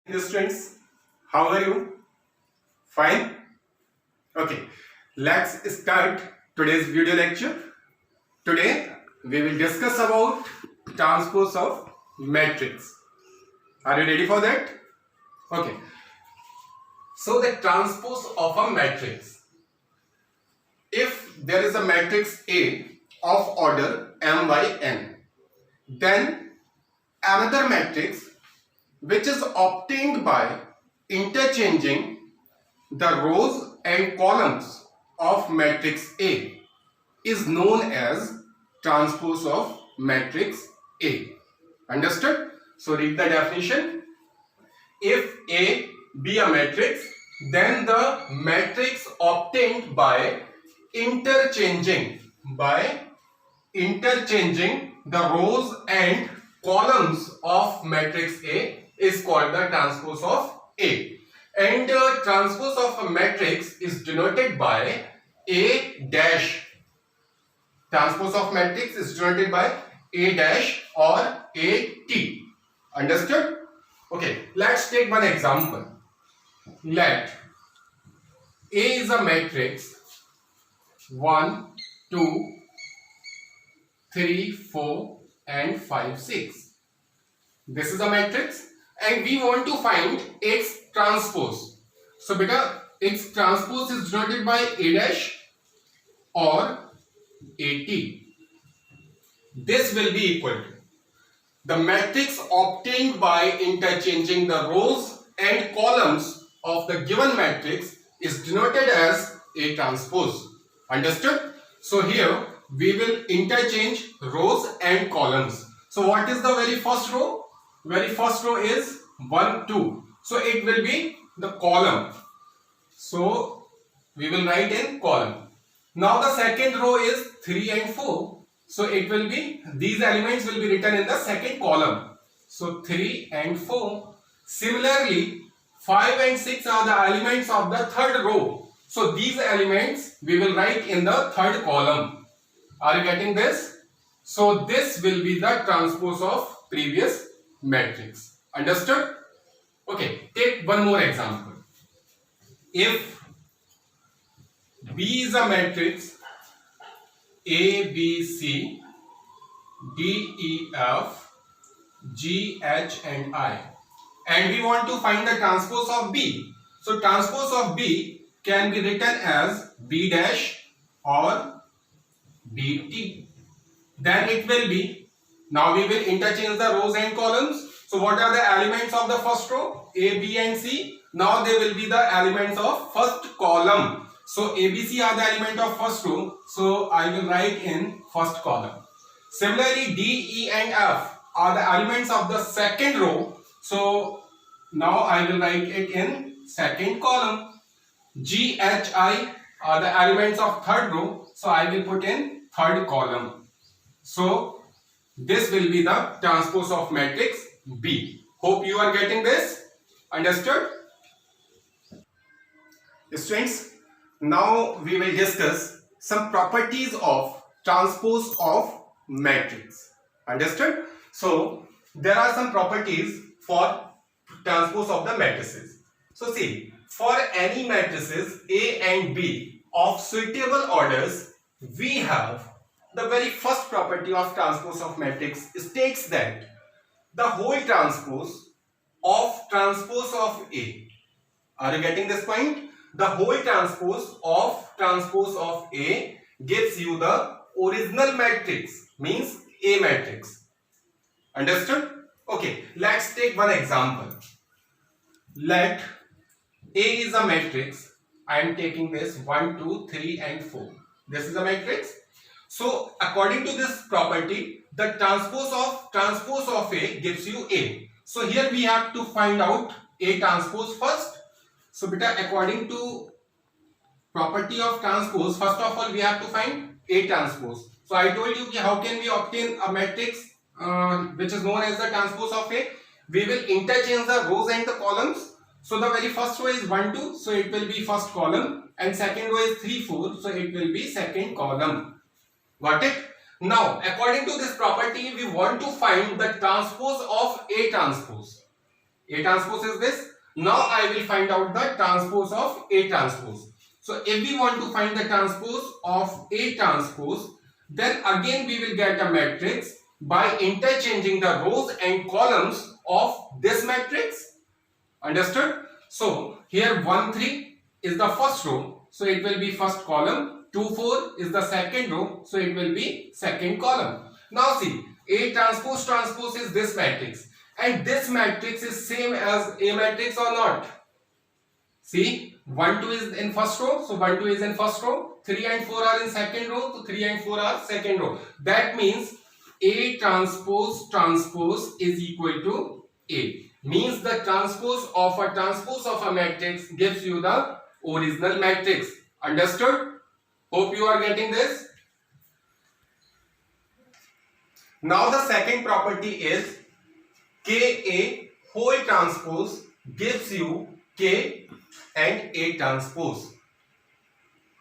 Hello students, how are you? Fine? Okay, let's start today's video lecture. Today we will discuss about transpose of matrix. Are you ready for that? Okay, so the transpose of a matrix. If there is a matrix A of order m by n, then another matrix which is obtained by interchanging the rows and columns of matrix A is known as transpose of matrix A. Understood? So read the definition. If A be a matrix, then the matrix obtained by interchanging the rows and columns of matrix A is called the transpose of A. And transpose of a matrix is denoted by A dash. Transpose of matrix is denoted by A dash or A T. Understood? Okay, let's take one example. Let A is a matrix 1, 2, 3, 4 and 5, 6. This is a matrix and we want to find its transpose. So beta, its transpose is denoted by A dash or AT. This will be equal to the matrix obtained by interchanging the rows and columns of the given matrix is denoted as A transpose. Understood? So here we will interchange rows and columns. So what is the very first row? Very first row is 1, 2. So it will be the column. So we will write in column. Now the second row is 3 and 4. So it will be, these elements will be written in the second column. So 3 and 4. Similarly, 5 and 6 are the elements of the third row. So these elements we will write in the third column. Are you getting this? So this will be the transpose of previous matrix. Understood? Okay, take one more example. If B is a matrix A, B, C, D, E, F, G, H and I, and we want to find the transpose of B. So transpose of B can be written as B dash or BT. Then it will be, now we will interchange the rows and columns. So what are the elements of the first row? A, B and C. Now they will be the elements of first column. So A, B, C are the element of first row. So I will write in first column. Similarly, D, E and F are the elements of the second row. So now I will write it in second column. G, H, I are the elements of third row. So I will put in third column. So this will be the transpose of matrix B. Hope you are getting this. Understood? Students, now we will discuss some properties of transpose of matrix. Understood? So there are some properties for transpose of the matrices. So see, for any matrices A and B of suitable orders, we have the very first property of transpose of matrix states that the whole transpose of A. Are you getting this point? The whole transpose of A gives you the original matrix, means A matrix. Understood? Okay, let's take one example. Let A is a matrix. I am taking this 1, 2, 3 and 4. This is a matrix. So according to this property, the transpose of A gives you A. So here we have to find out A transpose first. So beta, according to property of transpose, first of all we have to find A transpose. So I told you how can we obtain a matrix which is known as the transpose of A. We will interchange the rows and the columns. So the very first row is 1, 2, so it will be first column, and second row is 3, 4, so it will be second column. Got it? Now, according to this property, we want to find the transpose of A transpose. A transpose is this. Now I will find out the transpose of A transpose. So if we want to find the transpose of A transpose, then again we will get a matrix by interchanging the rows and columns of this matrix. Understood? So here 1 3 is the first row, so it will be first column. 2 4 is the second row, so it will be second column. Now see, A transpose is this matrix, and this matrix is same as A matrix or not? See, 1 2 is in first row, so 1 2 is in first row. 3 and 4 are in second row, so 3 and 4 are second row. That means A transpose is equal to A. Means the transpose of a matrix gives you the original matrix. Understood? Hope you are getting this. Now the second property is Ka whole transpose gives you K and A transpose.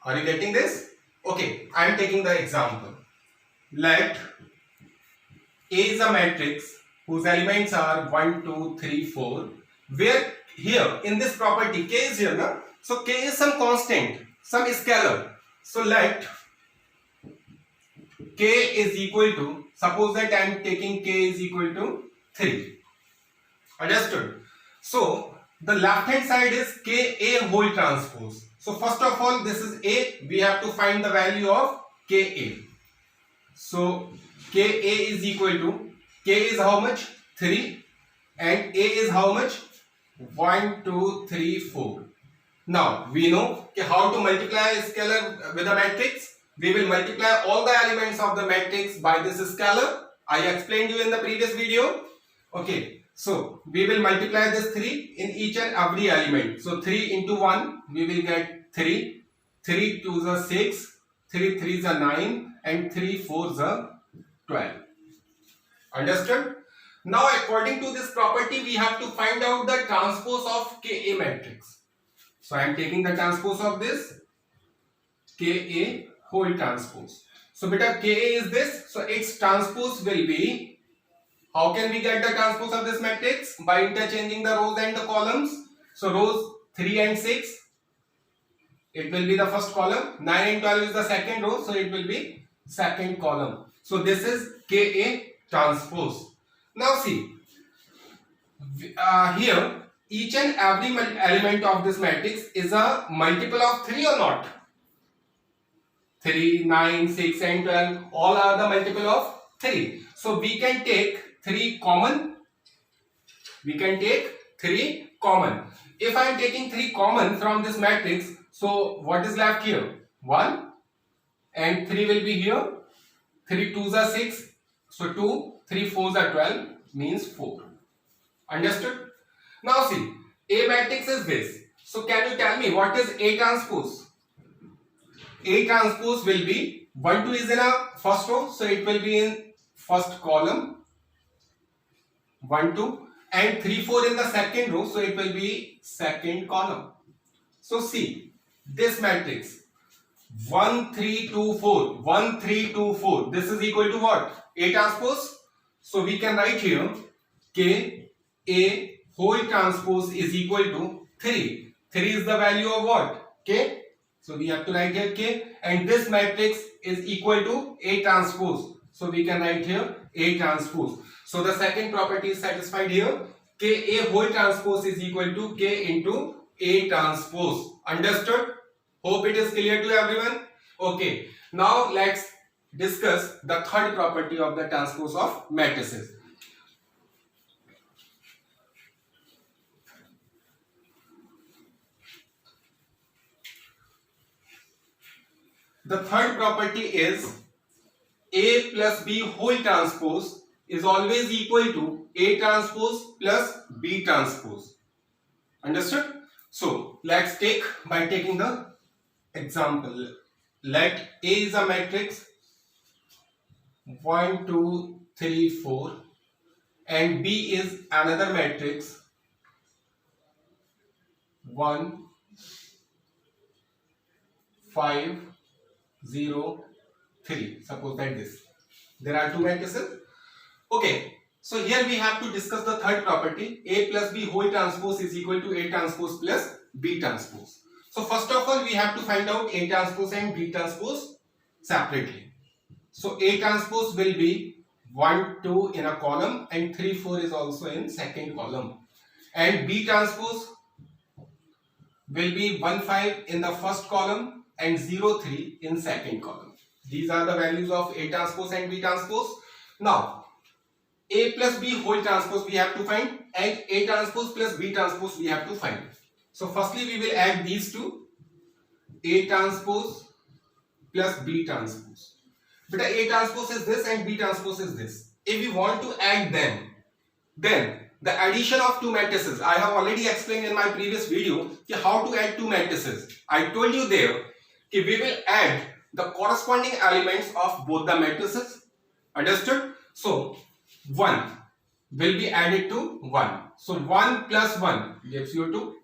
Are you getting this? Okay, I am taking the example. Let A is a matrix whose elements are 1, 2, 3, 4. Where here in this property K is here, na? So K is some constant, some scalar. So let K is equal to, suppose that I am taking K is equal to 3. Understood? So the left hand side is Ka whole transpose. So first of all, this is A. We have to find the value of Ka. So Ka is equal to, K is how much? 3. And A is how much? 1, 2, 3, 4. Now we know how to multiply a scalar with a matrix. We will multiply all the elements of the matrix by this scalar. I explained you in the previous video. Okay, so we will multiply this 3 in each and every element. So 3 into 1, we will get 3. 3 2s are 6. 3 3s are 9. And 3 4s are 12. Understood? Now according to this property, we have to find out the transpose of Ka matrix. So I am taking the transpose of this Ka whole transpose. So beta Ka is this, so its transpose will be, how can we get the transpose of this matrix? By interchanging the rows and the columns. So rows 3 and 6, it will be the first column. 9 and 12 is the second row, so it will be second column. So this is Ka transpose. Now see, here each and every element of this matrix is a multiple of 3 or not? 3, 9, 6 and 12 all are the multiple of 3. So we can take 3 common. We can take 3 common. If I am taking 3 common from this matrix, so what is left here? 1 and 3 will be here. 3 2s are 6. So 2, 3 4s are 12 means 4. Understood? Now see, A matrix is this. So can you tell me what is A transpose? A transpose will be 1 2 is in a first row, so it will be in first column. 1 2 and 3 4 in the second row, so it will be second column. So see this matrix 1 3 2 4 1 3 2 4. This is equal to what? A transpose. So we can write here K A whole transpose is equal to 3. 3 is the value of what? K. So we have to write here K, and this matrix is equal to A transpose. So we can write here A transpose. So the second property is satisfied here. Ka whole transpose is equal to K into A transpose. Understood? Hope it is clear to everyone. Okay. Now let's discuss the third property of the transpose of matrices. The third property is A plus B whole transpose is always equal to A transpose plus B transpose. Understood? So let's take by taking the example. Let A is a matrix 1 2 3 4 and B is another matrix 1 5 0 3. Suppose that this, there are two matrices. Okay, So here we have to discuss the third property, A plus B whole transpose is equal to A transpose plus B transpose. So first of all we have to find out A transpose and B transpose separately. So A transpose will be 1 2 in a column and 3 4 is also in second column, and B transpose will be 1 5 in the first column and 0 3 in second column. These are the values of A transpose and B transpose. Now A plus B whole transpose we have to find, and A transpose plus B transpose we have to find. So firstly we will add these two, A transpose plus B transpose. But A transpose is this and B transpose is this. If we want to add them, then the addition of two matrices, I have already explained in my previous video how to add two matrices. I told you there that we will add the corresponding elements of both the matrices. Understood? So 1 will be added to 1. So 1 plus 1 gives you 2.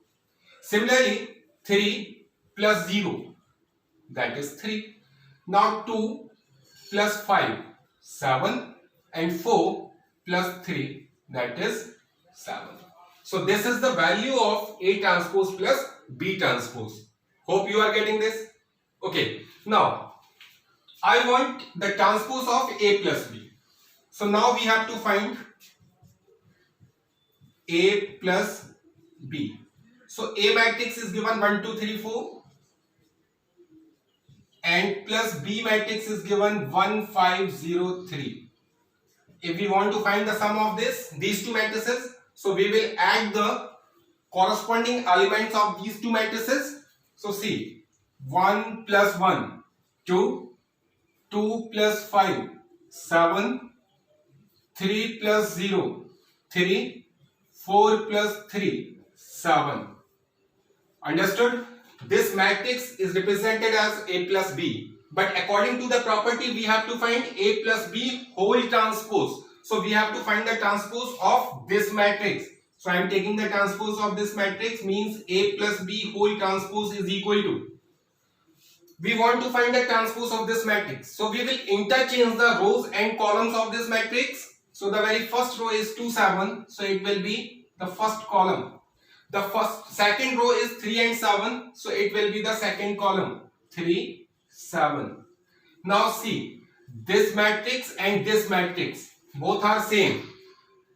Similarly 3 plus 0, that is 3. Now 2 plus 5, 7, and 4 plus 3, that is 7. So this is the value of A transpose plus B transpose. Hope you are getting this. Okay, now I want the transpose of A plus B. So now we have to find A plus B. So A matrix is given 1 2 3 4 and plus B matrix is given 1 5 0 3. If we want to find the sum of these two matrices, so we will add the corresponding elements of these two matrices. So see, 1 plus 1 2, 2 plus 5 7, 3 plus 0 3, 4 plus 3 7. Understood? This matrix is represented as A plus B, but according to the property we have to find A plus B whole transpose. So we have to find the transpose of this matrix. So I am taking the transpose of this matrix, means A plus B whole transpose is equal to, we want to find the transpose of this matrix. So we will interchange the rows and columns of this matrix. So the very first row is 2 7, so it will be the first column. The second row is 3 and 7, so it will be the second column, 3 7. Now see, this matrix and this matrix both are same.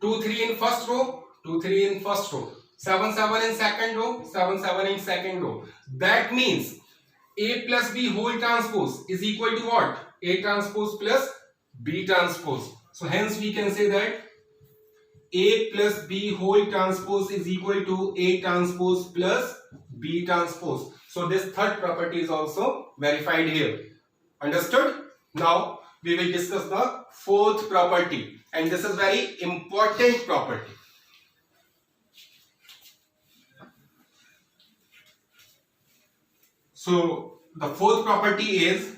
2 3 in first row, 2 3 in first row, 7 7 in second row, 7 7 in second row. That means A plus B whole transpose is equal to what? A transpose plus B transpose. So hence we can say that A plus B whole transpose is equal to A transpose plus B transpose. So this third property is also verified here. Understood? Now we will discuss the fourth property, and this is very important property. So the fourth property is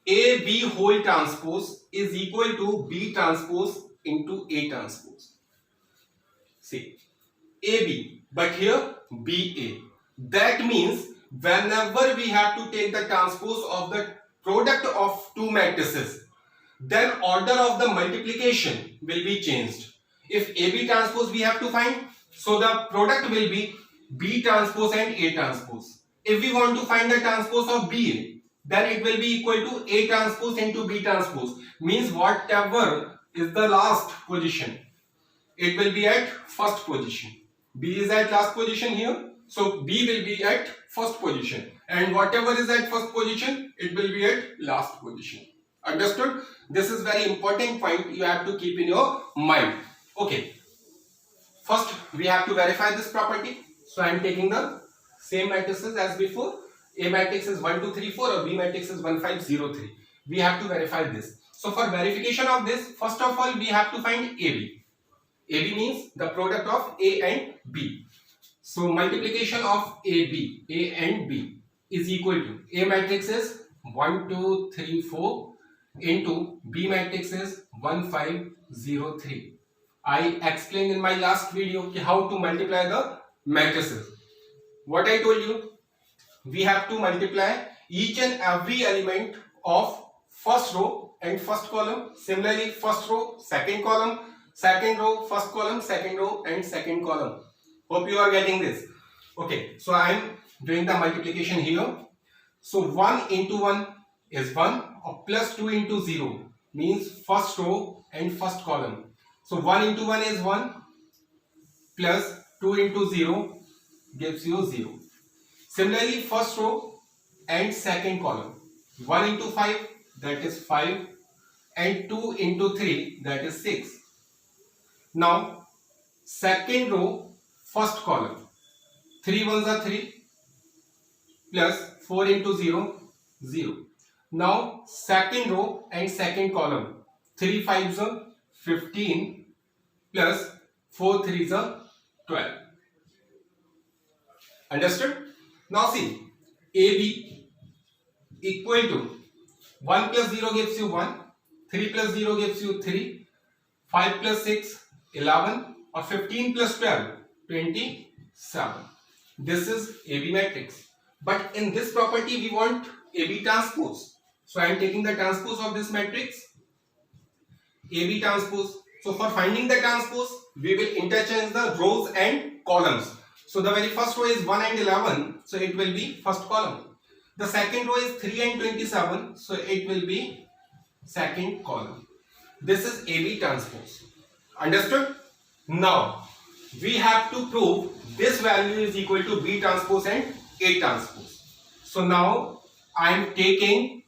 AB whole transpose is equal to B transpose into A transpose. See, AB, but here BA. That means whenever we have to take the transpose of the product of two matrices, then order of the multiplication will be changed. If AB transpose we have to find, so the product will be B transpose and A transpose. If we want to find the transpose of BA, then it will be equal to A transpose into B transpose. Means whatever is the last position, it will be at first position. B is at last position here, so B will be at first position, and whatever is at first position, it will be at last position. Understood? This is very important point you have to keep in your mind. Okay, first we have to verify this property. So I am taking the same matrices as before. A matrix is 1 2 3 4 or B matrix is 1 5 0 3. We have to verify this. So for verification of this, first of all we have to find AB. AB means the product of A and B. So multiplication of AB, A and B is equal to, A matrix is 1 2 3 4 into B matrix is 1 5 0 3. I explained in my last video how to multiply the matrices. What I told you, we have to multiply each and every element of first row and first column. Similarly, first row, second column, second row, first column, second row, and second column. Hope you are getting this. Okay, so I am doing the multiplication here. So 1 into 1 is 1, or plus 2 into 0 means first row and first column. So 1 into 1 is 1, plus 2 into 0 gives you 0. Similarly, first row and second column. 1 into 5, that is 5, and 2 into 3, that is 6. Now, second row, first column. 3 ones are 3, plus 4 into 0, 0. Now, second row and second column. 3 5s are 15, plus 4 3s are 12. Understood? Now see, AB equal to 1 plus 0 gives you 1, 3 plus 0 gives you 3, 5 plus 6, 11, or 15 plus 12, 27. This is AB matrix. But in this property, we want AB transpose. So I am taking the transpose of this matrix, AB transpose. So for finding the transpose, we will interchange the rows and columns. So the very first row is 1 and 11, so it will be first column. The second row is 3 and 27, so it will be second column. This is AB transpose. Understood? Now, we have to prove this value is equal to B transpose and A transpose. So now, I am taking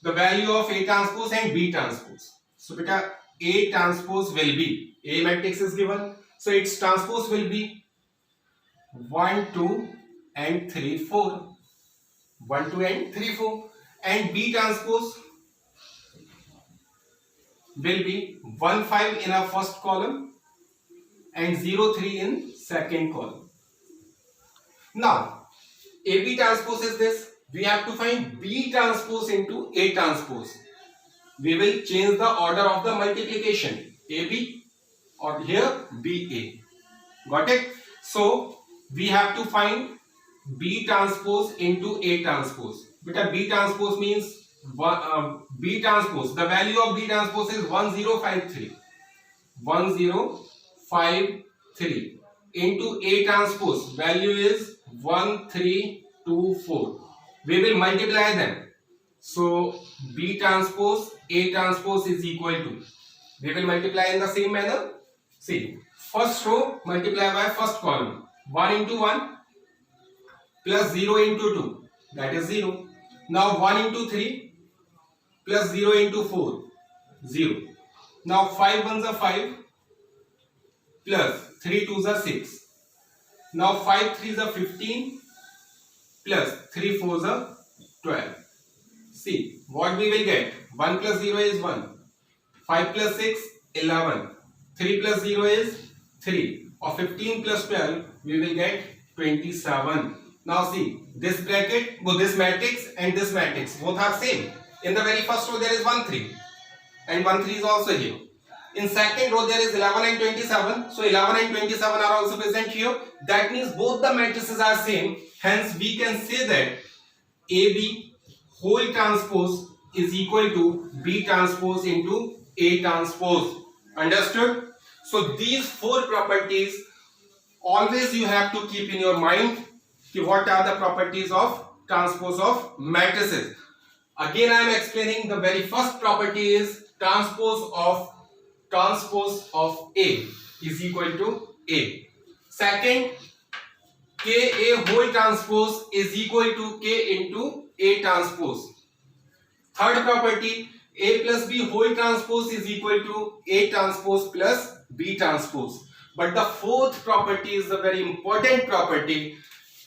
the value of A transpose and B transpose. So beta A transpose will be, A matrix is given, so its transpose will be 1, 2 and 3, 4. 1, 2 and 3, 4. And B transpose will be 1, 5 in our first column and 0, 3 in second column. Now, AB transpose is this. We have to find B transpose into A transpose. We will change the order of the multiplication. AB or here BA. Got it? So, we have to find B transpose into A transpose. Because B transpose means B transpose. The value of B transpose is 1053. 1053 into A transpose. Value is 1324. We will multiply them. So B transpose, A transpose is equal to. We will multiply in the same manner. See, first row multiply by first column. 1 into 1 plus 0 into 2. That is 0. Now 1 into 3 plus 0 into 4. 0. Now 5 ones are 5 plus 3 twos are 6. Now 5 threes are 15 plus 3 fours are 12. See what we will get. 1 plus 0 is 1. 5 plus 6, 11. 3 plus 0 is 3. Or 15 plus 12, we will get 27. Now see, this bracket, this matrix and this matrix, both are same. In the very first row, there is 1, 3. And 1, 3 is also here. In second row, there is 11 and 27. So 11 and 27 are also present here. That means both the matrices are same. Hence, we can say that AB whole transpose is equal to B transpose into A transpose. Understood? So these four properties always you have to keep in your mind. What are the properties of transpose of matrices? Again, I am explaining the very first property is transpose of A is equal to A. Second, KA whole transpose is equal to K into A transpose. Third property, A plus B whole transpose is equal to A transpose plus B transpose. But the fourth property is the very important property.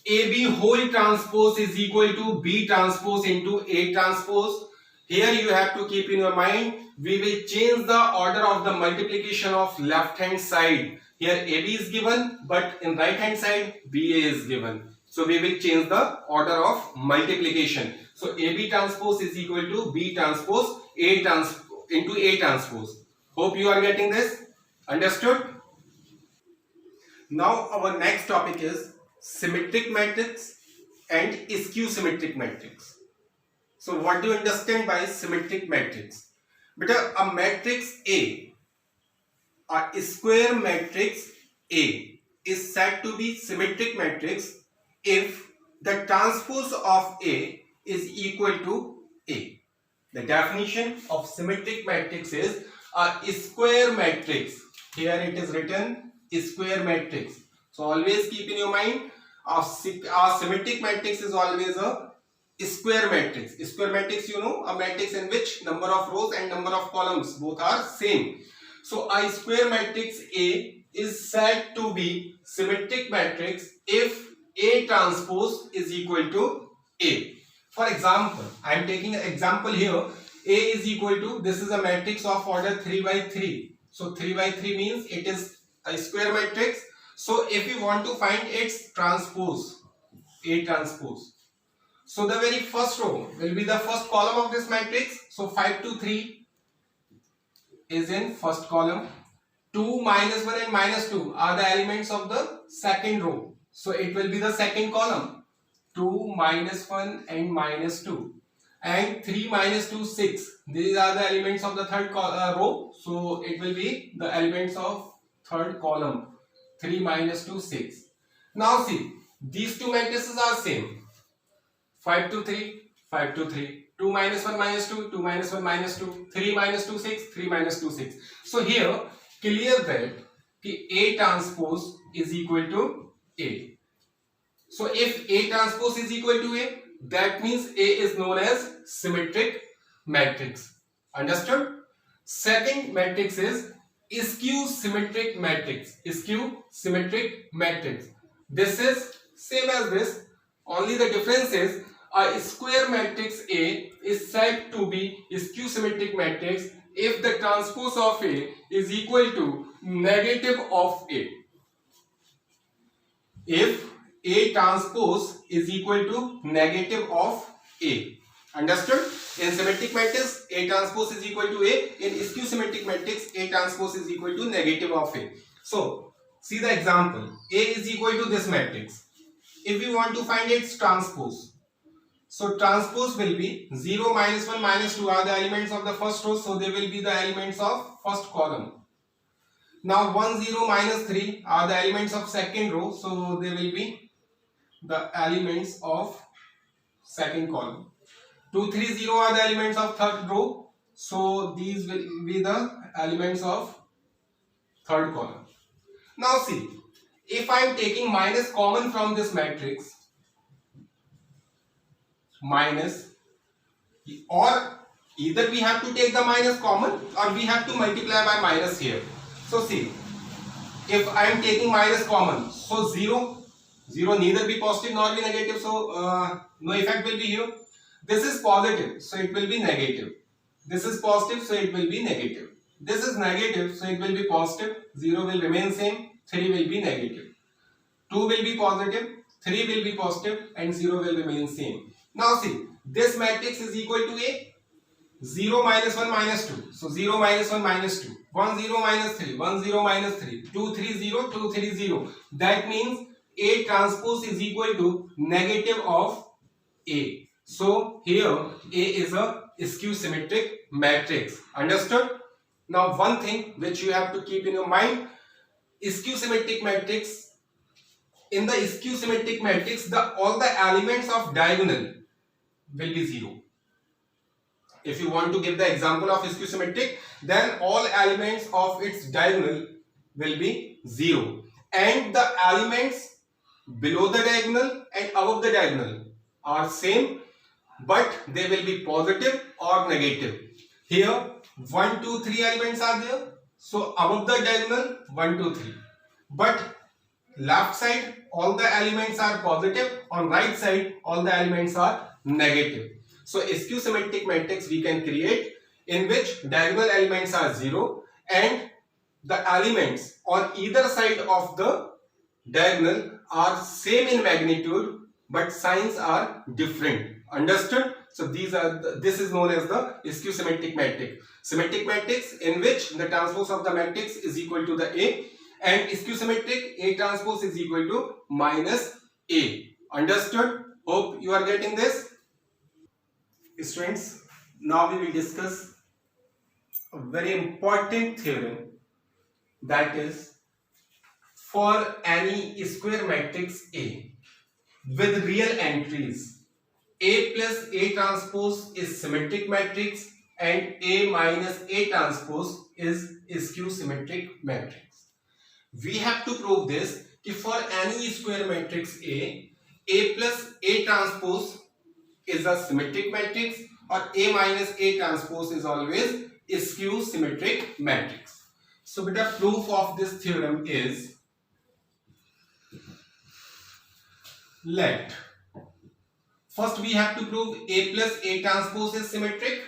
AB whole transpose is equal to B transpose into A transpose. Here you have to keep in your mind, we will change the order of the multiplication of left hand side. Here AB is given, but in right hand side BA is given. So we will change the order of multiplication. So AB transpose is equal to B transpose A transpose into A transpose. Hope you are getting this. Understood? Now our next topic is symmetric matrix and skew symmetric matrix. So what do you understand by symmetric matrix? Beta, a matrix a square matrix A is said to be symmetric matrix if the transpose of A is equal to A. The definition of symmetric matrix is a square matrix. Here it is written square matrix. So always keep in your mind, a symmetric matrix is always a square matrix. Square matrix, you know, a matrix in which number of rows and number of columns both are same. So a square matrix A is said to be symmetric matrix if A transpose is equal to A. For example, I am taking an example here. A is equal to, this is a matrix of order 3 by 3. So 3 by 3 means it is a square matrix. So if we want to find its transpose, A transpose, so the very first row will be the first column of this matrix. So 5 to 3 is in first column. 2, minus 1 and minus 2 are the elements of the second row. So it will be the second column. 2, minus 1 and minus 2. And 3, minus 2, 6. These are the elements of the third row. So it will be the elements of third column. 3, minus 2, 6. Now see, these two matrices are same. 5 to 3, 5 to 3. 2 minus 1 minus 2, 2 minus 1 minus 2. 3 minus 2, 6, 3 minus 2, 6. So here, clear that A transpose is equal to A. So if A transpose is equal to A, that means A is known as symmetric matrix. Understood? Second matrix is skew symmetric matrix. Skew symmetric matrix. This is same as this. Only the difference is a square matrix A is said to be skew symmetric matrix if the transpose of A is equal to negative of A. If A transpose is equal to negative of A. Understood? In symmetric matrix, A transpose is equal to A. In skew symmetric matrix, A transpose is equal to negative of A. So, see the example. A is equal to this matrix. If we want to find its transpose, so transpose will be 0, minus 1, minus 2 are the elements of the first row. So, they will be the elements of first column. Now, 1, 0, minus 3 are the elements of second row. So, they will be the elements of second column. 2, 3, 0 are the elements of third row. So, these will be the elements of third column. Now, see, if I am taking minus common from this matrix, minus, or either we have to take the minus common or we have to multiply by minus here. So see, if I am taking minus common, so 0 neither be positive nor be negative, so no effect will be here. This is positive, so it will be negative. This is positive, so it will be negative. This is negative, so it will be positive. 0 will remain same, 3 will be negative. 2 will be positive, 3 will be positive, and 0 will remain same. Now see, this matrix is equal to A. 0 minus 1 minus 2. So 0 minus 1 minus 2. 1 0 minus 3. 1 0 minus 3. 2 3 0 2 3 0. That means A transpose is equal to negative of A. So here A is a skew symmetric matrix. Understood? Now one thing which you have to keep in your mind, skew symmetric matrix. In the skew symmetric matrix, all the elements of diagonal will be 0. If you want to give the example of skew symmetric, then all elements of its diagonal will be 0. And the elements below the diagonal and above the diagonal are same, but they will be positive or negative. Here 1, 2, 3 elements are there. So above the diagonal 1, 2, 3. But left side all the elements are positive, on right side all the elements are negative. So skew symmetric matrix we can create in which diagonal elements are 0 and the elements on either side of the diagonal are same in magnitude but signs are different. Understood? So this is known as the skew symmetric matrix. Symmetric matrix in which the transpose of the matrix is equal to the A, and skew symmetric A transpose is equal to minus A. Understood? Hope you are getting this. Students, now we will discuss a very important theorem, that is, for any square matrix A with real entries, A plus A transpose is symmetric matrix and A minus A transpose is skew symmetric matrix. We have to prove this कि for any square matrix A plus A transpose is a symmetric matrix or A minus A transpose is always skew symmetric matrix. So beta, proof of this theorem is, let first we have to prove A plus A transpose is symmetric.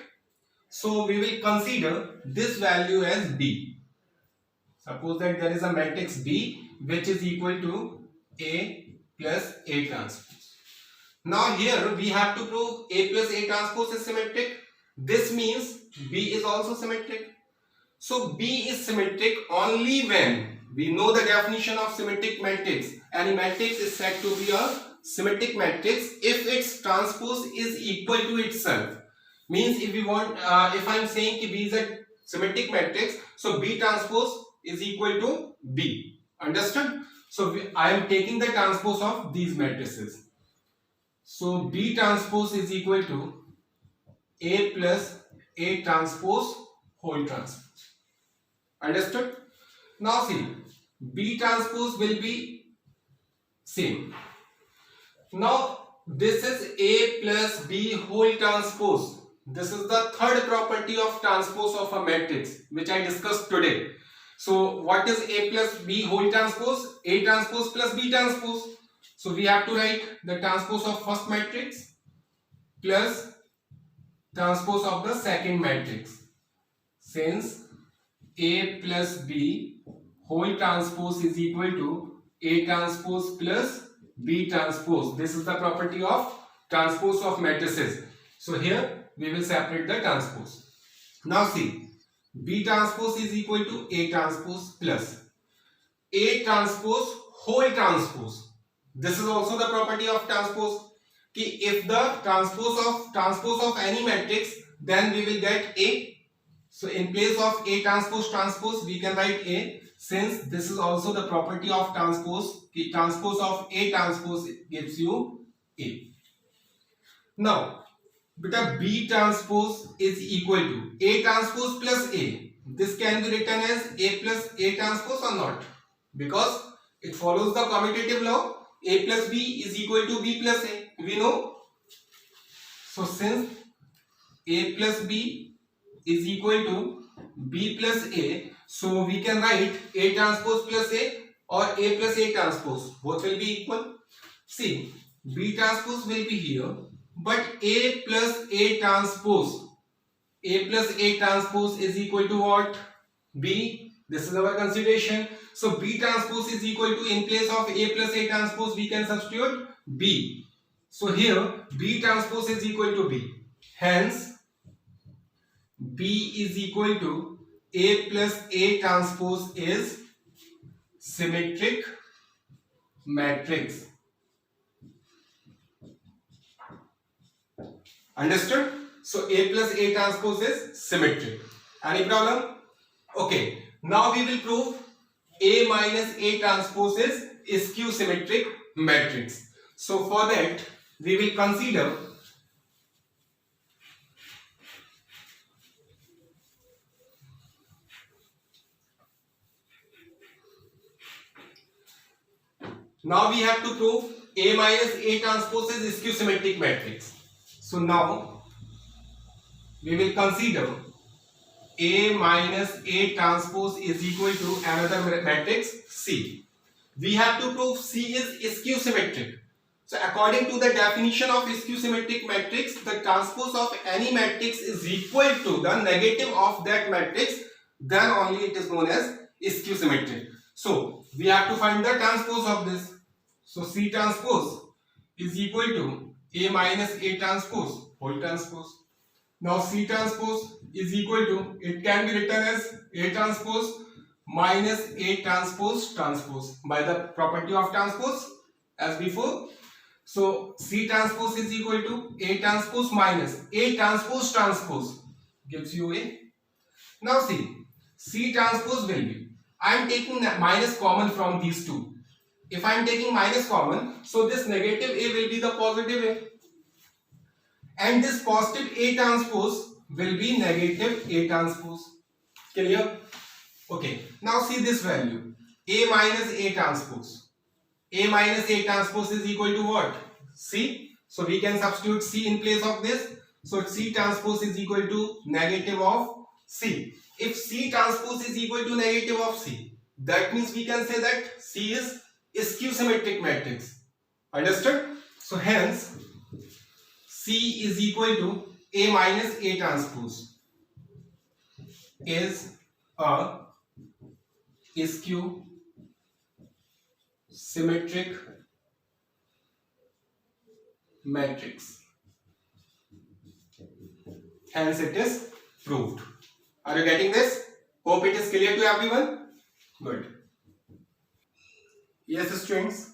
So we will consider this value as B. Suppose that there is a matrix B which is equal to A plus A transpose. Now here we have to prove A plus A transpose is symmetric. This means B is also symmetric. So B is symmetric only when we know the definition of symmetric matrix. Any matrix is said to be a symmetric matrix if its transpose is equal to itself. Means if we want, if I am saying that B is a symmetric matrix, so B transpose is equal to B. Understood? So I am taking the transpose of these matrices. So B transpose is equal to A plus A transpose whole transpose. Understood? Now see, B transpose will be same. Now this is A plus B whole transpose. This is the third property of transpose of a matrix which I discussed today. So what is A plus B whole transpose? A transpose plus B transpose. So we have to write the transpose of first matrix plus transpose of the second matrix. Since A plus B whole transpose is equal to A transpose plus B transpose. This is the property of transpose of matrices. So here we will separate the transpose. Now see, B transpose is equal to A transpose plus A transpose whole transpose. This is also the property of transpose. Ki if the transpose of any matrix, then we will get A. So in place of A transpose we can write A, since this is also the property of transpose. Ki transpose of A transpose gives you A. Now beta, B transpose is equal to A transpose plus A. This can be written as A plus A transpose or not, because it follows the commutative law. A plus B is equal to B plus A, we know. So since A plus B is equal to B plus A, so we can write A transpose plus A or A plus A transpose. Both will be equal. See, B transpose will be here, but A plus A transpose is equal to what? B. This is our consideration. So B transpose is equal to, in place of A plus A transpose we can substitute B. So here B transpose is equal to B. Hence B is equal to A plus A transpose is symmetric matrix. Understood? So A plus A transpose is symmetric. Any problem? Okay. Now we will prove A minus A transpose is skew symmetric matrix. So for that we will consider now we have to prove A minus A transpose is skew symmetric matrix. So now we will consider A minus A transpose is equal to another matrix C. We have to prove C is skew symmetric. So according to the definition of skew symmetric matrix, the transpose of any matrix is equal to the negative of that matrix, then only it is known as skew symmetric. So we have to find the transpose of this. So C transpose is equal to A minus A transpose whole transpose. Now C transpose is equal to, it can be written as A transpose minus A transpose transpose by the property of transpose as before. So C transpose is equal to A transpose minus A transpose transpose gives you A. Now see, C transpose will be, I am taking minus common from these two. If I am taking minus common, so this negative A will be the positive A. And this positive A transpose will be negative A transpose. Clear? Okay. Now see this value. A minus A transpose. A minus A transpose is equal to what? C. So we can substitute C in place of this. So C transpose is equal to negative of C. If C transpose is equal to negative of C, that means we can say that C is skew symmetric matrix. Understood? So hence C is equal to A minus A transpose is a skew symmetric matrix. Hence it is proved. Are you getting this? Hope it is clear to everyone. Good. Yes, students.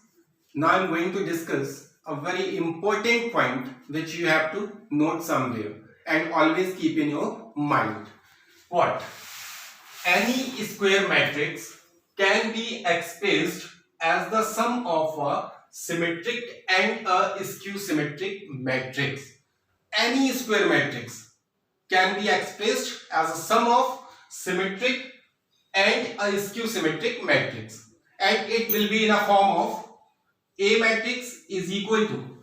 Now I am going to discuss a very important point which you have to note somewhere and always keep in your mind. What? Any square matrix can be expressed as the sum of a symmetric and a skew symmetric matrix. Any square matrix can be expressed as a sum of symmetric and a skew symmetric matrix, and it will be in a form of A matrix is equal to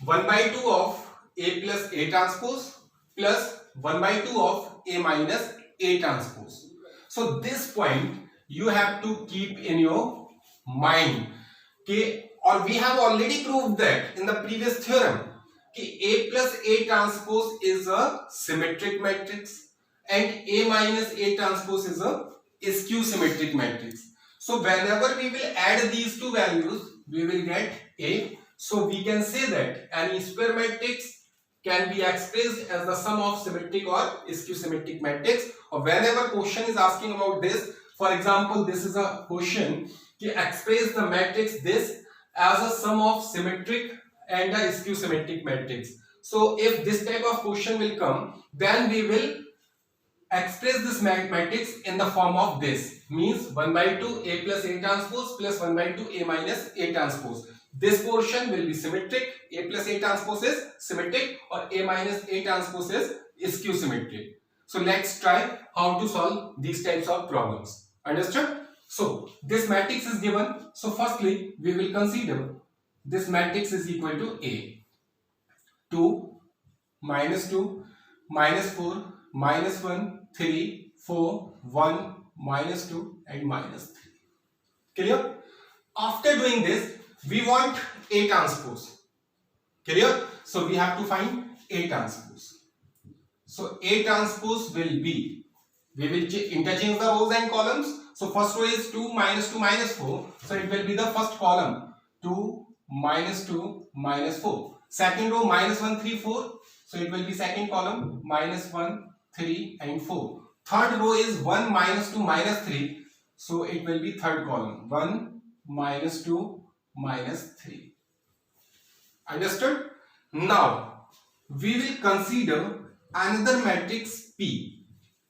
1 by 2 of A plus A transpose plus 1 by 2 of A minus A transpose. So this point you have to keep in your mind. Okay, or we have already proved that in the previous theorem. Okay, A plus A transpose is a symmetric matrix and A minus A transpose is a skew symmetric matrix. So whenever we will add these two values, we will get A. So we can say that any square matrix can be expressed as the sum of symmetric or skew symmetric matrix. Or whenever question is asking about this, for example, this is a question to express the matrix this as a sum of symmetric and a skew symmetric matrix. So if this type of question will come, then we will express this matrix in the form of this, means 1 by 2 A plus A transpose plus 1 by 2 A minus A transpose. This portion will be symmetric, A plus A transpose is symmetric, or A minus A transpose is skew symmetric. So let's try how to solve these types of problems. Understood? So this matrix is given. So firstly we will consider this matrix is equal to A. 2, minus 2, minus 4, minus 1, 3, 4, 1, minus 2 and minus 3. Clear? After doing this, we want A transpose. Clear? So we have to find A transpose. So A transpose will be, we will interchange the rows and columns. So first row is 2 minus 2 minus 4. So it will be the first column, 2 minus 2 minus 4. Second row minus 1 3 4. So it will be second column, minus 1 3 and 4. Third row is 1 minus 2 minus 3. So it will be third column, 1 minus 2 minus 3. Understood? Now we will consider another matrix P.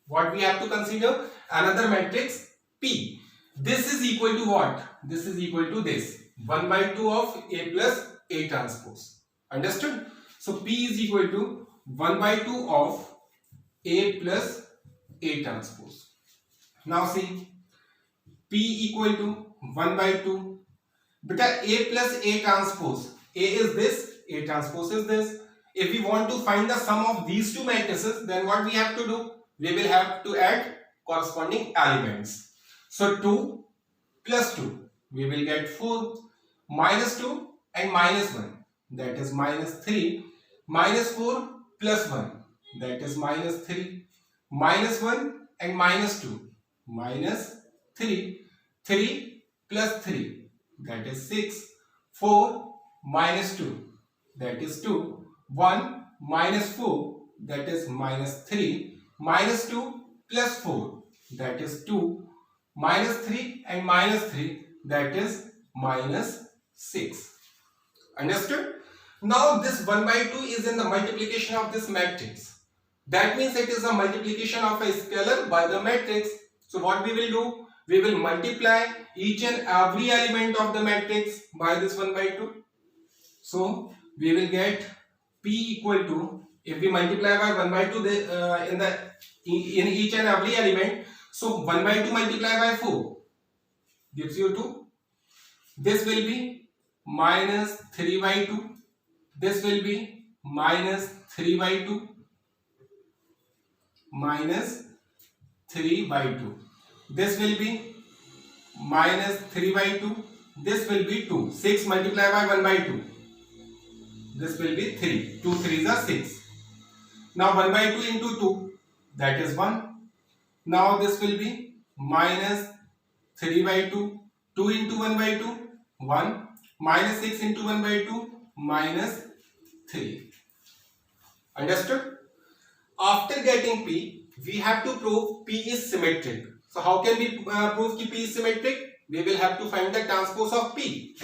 What we have to consider? Another matrix P. This is equal to what? This is equal to this, 1 by 2 of A plus A transpose. Understood? So P is equal to 1 by 2 of A plus A transpose. Now see, P equal to 1 by 2. Because A plus A transpose, A is this, A transpose is this. If we want to find the sum of these two matrices, then what we have to do? We will have to add corresponding elements. So 2 plus 2, we will get 4, minus 2 and minus 1, that is minus 3, minus 4 plus 1, that is minus 3, minus 1 and minus 2, minus 3, 3 plus 3, that is 6, 4 minus 2, that is 2, 1 minus 4, that is minus 3, minus 2 plus 4, that is 2, minus 3 and minus 3, that is minus 6. Understood? Now this 1 by 2 is in the multiplication of this matrix. That means it is a multiplication of a scalar by the matrix. So what we will do? We will multiply each and every element of the matrix by this 1 by 2. So we will get P equal to, if we multiply by 1 by 2 in each and every element, so 1 by 2 multiplied by 4 gives you 2. This will be minus 3 by 2. This will be minus 3 by 2. Minus 3 by 2. This will be minus 3 by 2. This will be 2. 6 multiplied by 1 by 2. This will be 3. 2 3s are 6. Now 1 by 2 into 2, that is 1. Now this will be minus 3 by 2. 2 into 1 by 2, 1. Minus 6 into 1 by 2, minus 3. Understood? After getting P, we have to prove P is symmetric. So how can we prove that P is symmetric? We will have to find the transpose of P.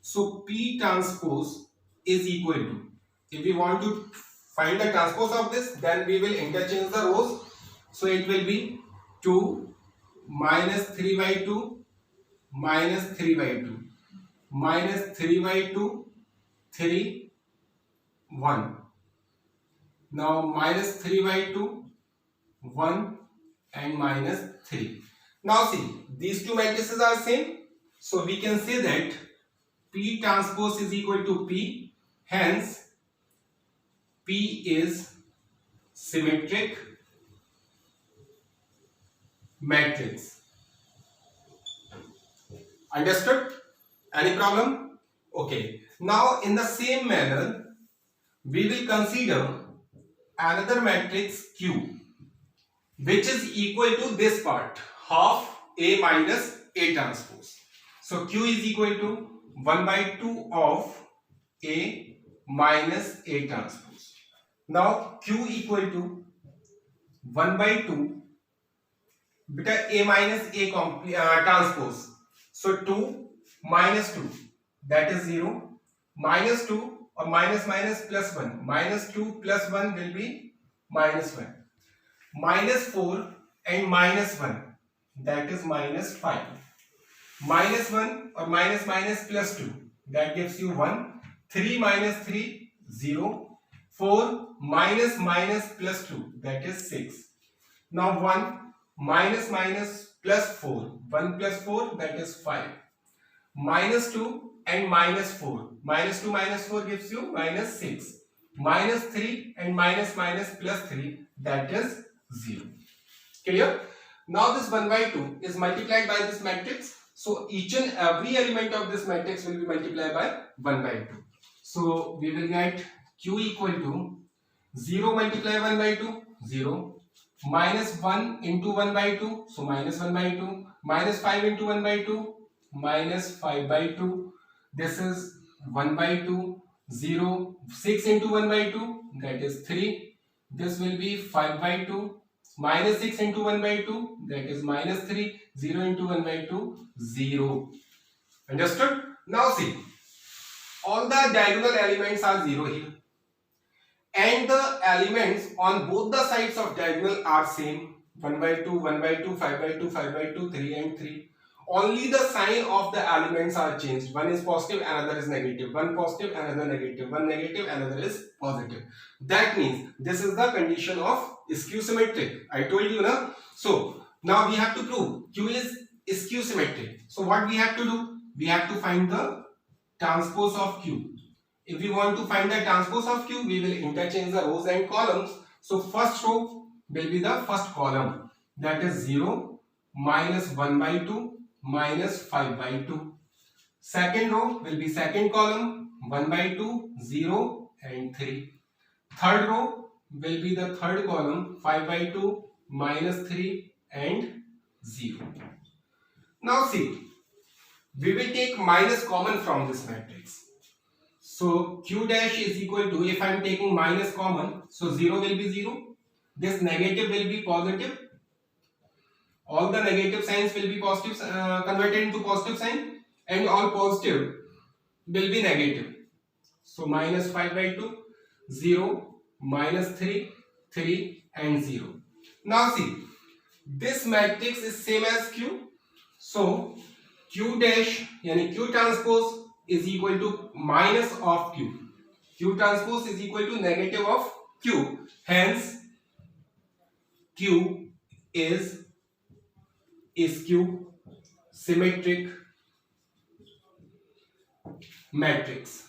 So P transpose is equal to, if we want to find the transpose of this, then we will interchange the rows. So it will be 2 minus 3 by 2 minus 3 by 2 minus 3 by 2 3 1. Now minus 3 by 2 1 and minus 3. Now see, these two matrices are same, so we can say that P transpose is equal to P, hence P is symmetric matrix. Understood? Any problem? Okay. Now in the same manner, we will consider another matrix Q, which is equal to this part, half A minus A transpose. So Q is equal to 1 by 2 of A minus A transpose. Now Q equal to 1 by 2 beta A minus A transpose. So 2 minus 2, that is 0. Minus 2 or minus minus plus 1. Minus 2 plus 1 will be minus 1. Minus 4 and minus 1, that is minus 5. Minus 1 or minus minus plus 2, that gives you 1. 3 minus 3, 0. 4 minus minus plus 2, that is 6. Now 1 minus minus plus 4. 1 plus 4, that is 5. Minus 2 and minus 4. Minus 2 minus 4 gives you minus 6. Minus 3 and minus minus plus 3, that is 0. Clear? Now this 1 by 2 is multiplied by this matrix. So each and every element of this matrix will be multiplied by 1 by 2. So we will get Q equal to 0 multiplied 1 by 2, 0. Minus 1 into 1 by 2, so minus 1 by 2. Minus 5 into 1 by 2, minus 5 by 2. This is 1 by 2, 0. 6 into 1 by 2, that is 3. This will be 5 by 2. Minus 6 into 1 by 2, that is minus 3. 0 into 1 by 2, 0. Understood? Now see, all the diagonal elements are 0 here. And the elements on both the sides of diagonal are same. 1 by 2, 1 by 2, 5 by 2, 5 by 2, 3 and 3. Only the sign of the elements are changed. One is positive, another is negative. One positive, another negative. One negative, another is positive. That means this is the condition of skew symmetric. I told you, na? So now we have to prove Q is skew symmetric. So what we have to do? We have to find the transpose of Q. If we want to find the transpose of Q, we will interchange the rows and columns. So first row will be the first column, that is 0 minus 1 by 2 minus 5 by 2. Second row will be second column, 1 by 2, 0 and 3. Third row will be the third column, 5 by 2 minus 3 and 0. Now see, we will take minus common from this matrix. So Q dash is equal to, if I am taking minus common, so 0 will be 0. This negative will be positive. All the negative signs will be positive, converted into positive sign, and all positive will be negative. So minus 5 by 2, 0, minus 3, 3 and 0. Now see, this matrix is same as Q. So Q dash yani Q transpose is equal to minus of Q. Q transpose is equal to negative of Q. Hence Q is skew symmetric matrix.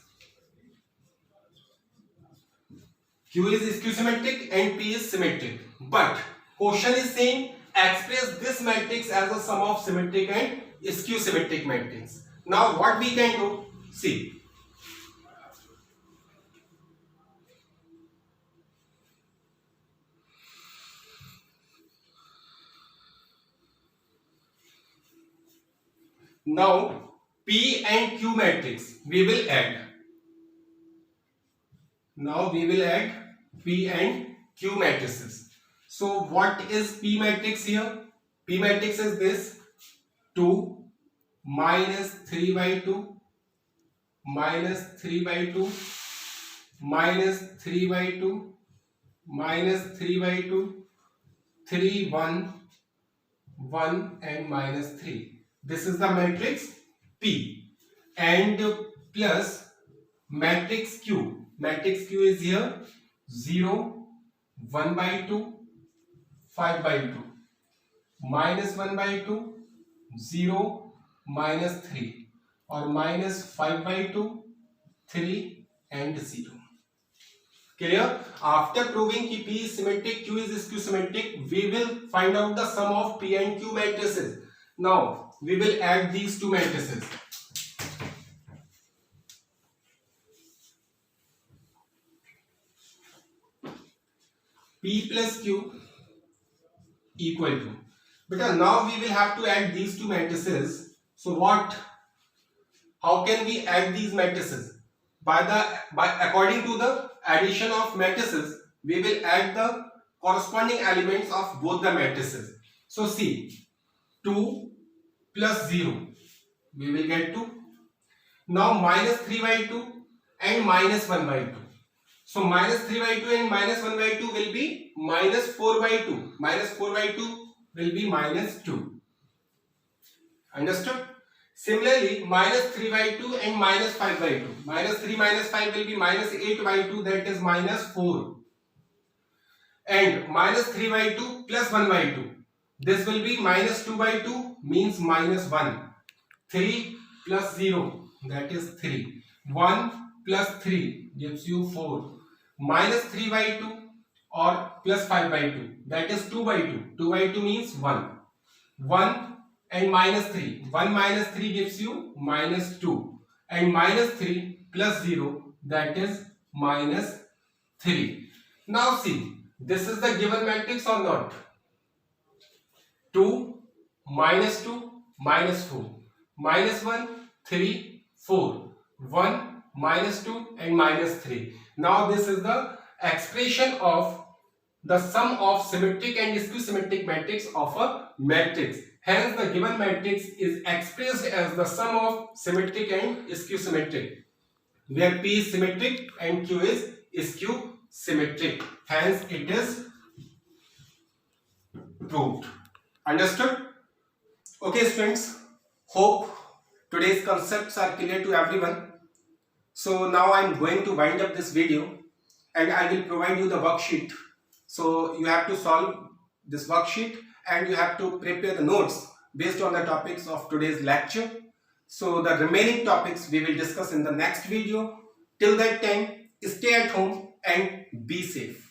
Q is skew symmetric and P is symmetric. But question is saying express this matrix as a sum of symmetric and skew symmetric matrix. Now what we can do? See. Now P and Q matrix we will add. Now we will add P and Q matrices. So what is P matrix here? P matrix is this: 2 minus 3 by 2 minus 3 by 2 minus 3 by 2 minus 3 by 2 3 1 1 and minus 3. This is the matrix P, and plus matrix Q. Matrix Q is here 0 1 by 2 5 by 2 minus 1 by 2 0 minus 3 or minus 5 by 2 3 and 0. Clear? After proving कि P is symmetric, Q is skew symmetric, we will find out the sum of P and Q matrices. Now we will add these two matrices. P plus Q equal to. But now we will have to add these two matrices. So what? How can we add these matrices? According to the addition of matrices, we will add the corresponding elements of both the matrices. So see, 2 plus 0, we will get 2. Now minus 3 by 2 and minus 1 by 2. So minus 3 by 2 and minus 1 by 2 will be minus 4 by 2. Minus 4 by 2 will be minus 2. Understood? Similarly, minus 3 by 2 and minus 5 by 2. Minus 3 minus 5 will be minus 8 by 2, that is minus 4. And minus 3 by 2 plus 1 by 2. This will be minus 2 by 2 means minus 1. 3 plus 0, that is 3. 1 plus 3 gives you 4. Minus 3 by 2 or plus 5 by 2, that is 2 by 2. 2 by 2 means 1. 1 and minus 3. 1 minus 3 gives you minus 2. And minus 3 plus 0, that is minus 3. Now see, this is the given matrix or not? 2, minus 2, minus 4. Minus 1, 3, 4. 1, minus 2 and minus 3. Now this is the expression of the sum of symmetric and skew symmetric matrix of a matrix. Hence the given matrix is expressed as the sum of symmetric and skew symmetric, where P is symmetric and Q is skew symmetric. Hence it is proved. Understood? Okay students, hope today's concepts are clear to everyone. So now I am going to wind up this video and I will provide you the worksheet. So you have to solve this worksheet and you have to prepare the notes based on the topics of today's lecture. So the remaining topics we will discuss in the next video. Till that time, stay at home and be safe.